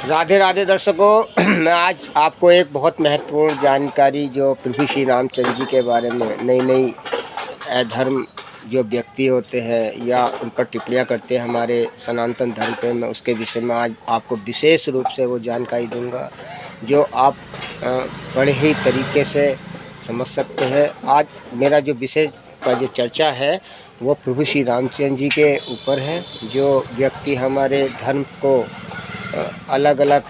राधे राधे दर्शकों, मैं आज आपको एक बहुत महत्वपूर्ण जानकारी जो प्रभु श्री रामचंद्र जी के बारे में नई धर्म जो व्यक्ति होते हैं या उन पर टिप्पणियाँ करते हैं हमारे सनातन धर्म पे, मैं उसके विषय में आज आपको विशेष रूप से वो जानकारी दूंगा जो आप बड़े ही तरीके से समझ सकते हैं। आज मेरा जो विषय का जो चर्चा है वो प्रभु श्री रामचंद्र जी के ऊपर है, जो व्यक्ति हमारे धर्म को अलग अलग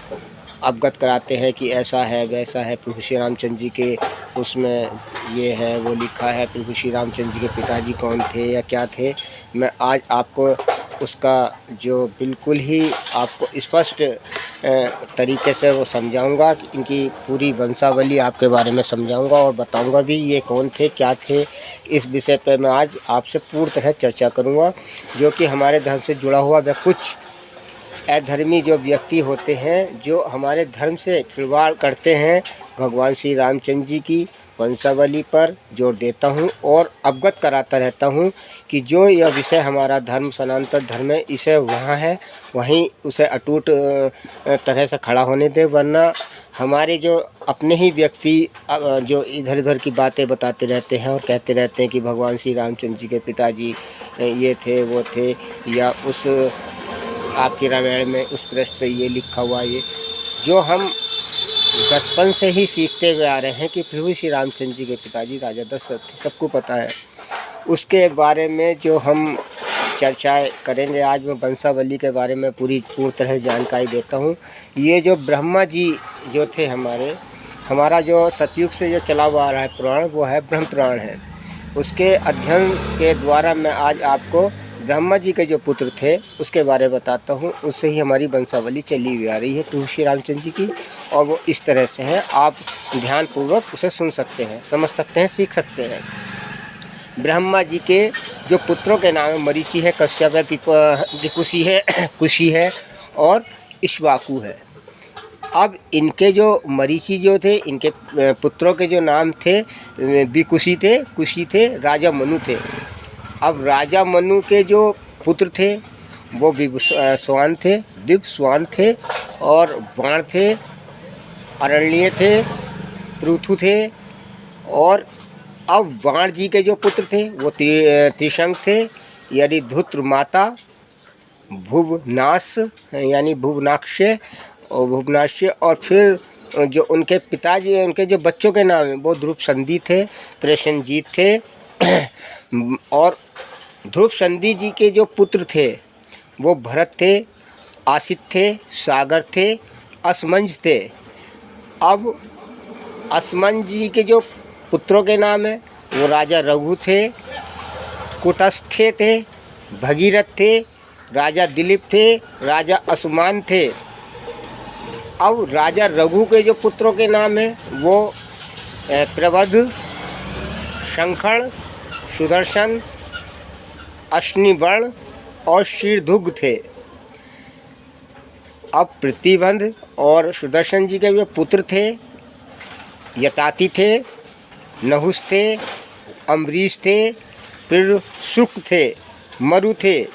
अवगत कराते हैं कि ऐसा है वैसा है। प्रभु श्री रामचंद्र जी के उसमें ये है वो लिखा है, प्रभु श्री रामचंद्र जी के पिताजी कौन थे या क्या थे। मैं आज आपको उसका जो बिल्कुल ही आपको स्पष्ट तरीके से वो समझाऊंगा, इनकी पूरी वंशावली आपके बारे में समझाऊंगा और बताऊंगा भी ये कौन थे क्या थे। इस विषय पर मैं आज आपसे पूर्ण तरह चर्चा करूंगा, जो कि हमारे धर्म से जुड़ा हुआ व कुछ अधर्मी जो व्यक्ति होते हैं जो हमारे धर्म से खिलवाड़ करते हैं। भगवान श्री रामचंद्र जी की वंशावली पर जोर देता हूं और अवगत कराता रहता हूं कि जो यह विषय हमारा धर्म सनातन धर्म है, इसे वहाँ है वहीं उसे अटूट तरह से खड़ा होने दे, वरना हमारे जो अपने ही व्यक्ति जो इधर उधर की बातें बताते रहते हैं और कहते रहते हैं कि भगवान श्री रामचंद्र जी के पिताजी ये थे वो थे, या उस आपकी रामायण में उस पृष्ठ पे ये लिखा हुआ, ये जो हम बचपन से ही सीखते हुए आ रहे हैं कि प्रभु श्री रामचंद्र जी के पिताजी राजा दशरथ थे, सबको पता है। उसके बारे में जो हम चर्चाएं करेंगे आज, मैं वंशावली के बारे में पूर्ण तरह जानकारी देता हूँ। ये जो ब्रह्मा जी जो थे हमारा जो सतयुग से जो चला हुआ आ रहा है पुराण, वो है ब्रह्म पुराण है। उसके अध्ययन के द्वारा मैं आज आपको ब्रह्मा जी के जो पुत्र थे उसके बारे में बताता हूँ। उससे ही हमारी वंशावली चली हुई आ रही है प्रभु श्री रामचंद्र जी की, और वो इस तरह से है, आप ध्यानपूर्वक उसे सुन सकते हैं, समझ सकते हैं, सीख सकते हैं। ब्रह्मा जी के जो पुत्रों के नाम है मरीचि है, कश्यप है, विकुशी है, कुशी है और इक्ष्वाकु है। अब इनके जो मरीचि जो थे, इनके पुत्रों के जो नाम थे विकुशी थे, कुशी थे, राजा मनु थे। अब राजा मनु के जो पुत्र थे वो विवस्वान थे और वाण थे, अरण्य थे, पृथु थे। और अब वाण जी के जो पुत्र थे वो त्रिशंक थे, यानी धुत्र माता, भुवनाश यानी भुवनाक्ष और फिर जो उनके पिताजी उनके जो बच्चों के नाम हैं वो ध्रुव संधि थे, प्रसेनजीत थे। और ध्रुव संधि जी के जो पुत्र थे वो भरत थे, आसित थे, सागर थे, असमंज थे। अब असमंज जी के जो पुत्रों के नाम हैं वो राजा रघु थे, कुटस्थे थे, भगीरथ थे, राजा दिलीप थे, राजा असमान थे। अब राजा रघु के जो पुत्रों के नाम हैं वो प्रबध, शंखण, सुदर्शन, अश्निवर्ण और शीर्धुग थे। अब प्रतिबंध और सुदर्शन जी के जो पुत्र थे यताति थे, नहुस थे, अम्बरीश थे, फिर शुक थे, मरु थे।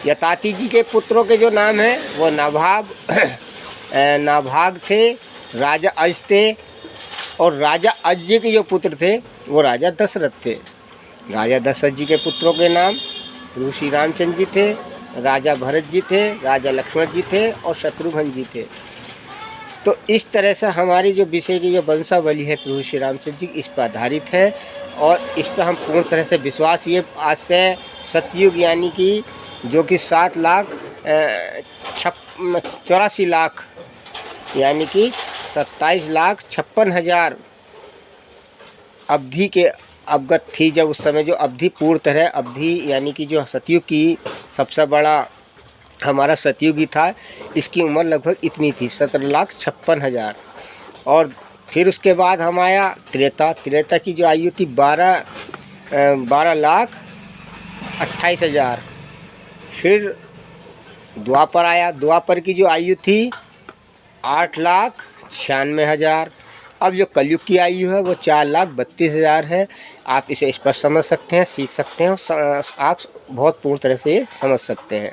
यताति जी के पुत्रों के जो नाम हैं वो नाभाग थे, राजा अज थे। और राजा अज जी के जो पुत्र थे वो राजा दशरथ थे। राजा दशरथ जी के पुत्रों के नाम प्रभु श्री रामचंद्र जी थे, राजा भरत जी थे, राजा लक्ष्मण जी थे और शत्रुघ्न जी थे। तो इस तरह से हमारी जो विषय की जो वंशावली है प्रभु श्री रामचंद्र जी इस पर आधारित है, और इस पर हम पूर्ण तरह से विश्वास, ये आज से सतयुग यानी कि जो कि 7,84 लाख यानी कि 27,56,000 अवधि के अवगत थी, जब उस समय जो अवधि पूर्ण तरह अवधि यानी कि जो सतयुग की सबसे बड़ा हमारा सतयुग ही था, इसकी उम्र लगभग इतनी थी 17,56,000। और फिर उसके बाद हम आया त्रेता की जो आयु थी 12,28,000। फिर द्वापर आया, द्वापर की जो आयु थी 8,96,000। अब जो कलयुग की आयु है वो 4,32,000 है। आप इसे स्पष्ट समझ सकते हैं, सीख सकते हैं, आप बहुत पूर्ण तरह से समझ सकते हैं।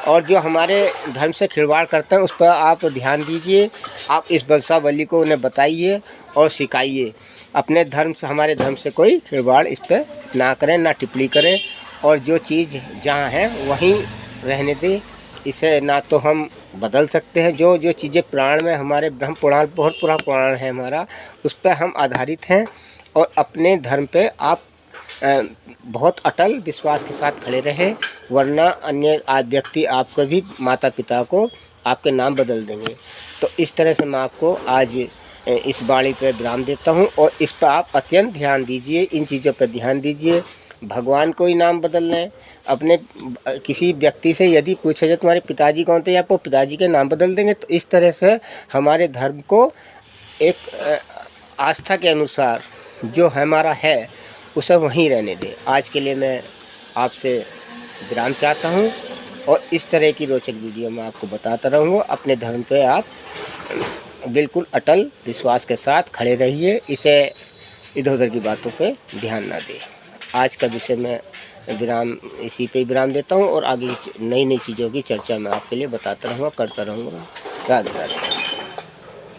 और जो हमारे धर्म से खिलवाड़ करते हैं उस पर आप ध्यान दीजिए। आप इस वंशावली को उन्हें बताइए और सिखाइए। अपने धर्म से, हमारे धर्म से कोई खिलवाड़ इस पर ना करें, ना टिप्पणी करें, और जो चीज़ जहाँ है वहीं रहने दें। इसे ना तो हम बदल सकते हैं। जो जो चीज़ें पुराण में, हमारे ब्रह्म पुराण बहुत पुराना पुराण है हमारा, उस पर हम आधारित हैं। और अपने धर्म पे आप बहुत अटल विश्वास के साथ खड़े रहें, वरना अन्य व्यक्ति आपको भी, माता पिता को आपके नाम बदल देंगे। तो इस तरह से मैं आपको आज इस वाणी पर विराम देता हूँ, और इस पर आप अत्यंत ध्यान दीजिए, इन चीज़ों पर ध्यान दीजिए। भगवान को ही नाम बदल लें। अपने किसी व्यक्ति से यदि पूछा जाए तुम्हारे पिताजी कौन थे, आप वो पिताजी के नाम बदल देंगे। तो इस तरह से हमारे धर्म को एक आस्था के अनुसार जो हमारा है उसे वहीं रहने दें। आज के लिए मैं आपसे विराम चाहता हूँ, और इस तरह की रोचक वीडियो मैं आपको बताता रहूँगा। अपने धर्म पे आप बिल्कुल अटल विश्वास के साथ खड़े रहिए। इसे इधर उधर की बातों पे ध्यान ना दें। आज का विषय मैं विराम इसी पे विराम देता हूँ, और आगे नई नई चीज़ों की चर्चा मैं आपके लिए बताता रहूँगा, करता रहूँगा। राधे राधे।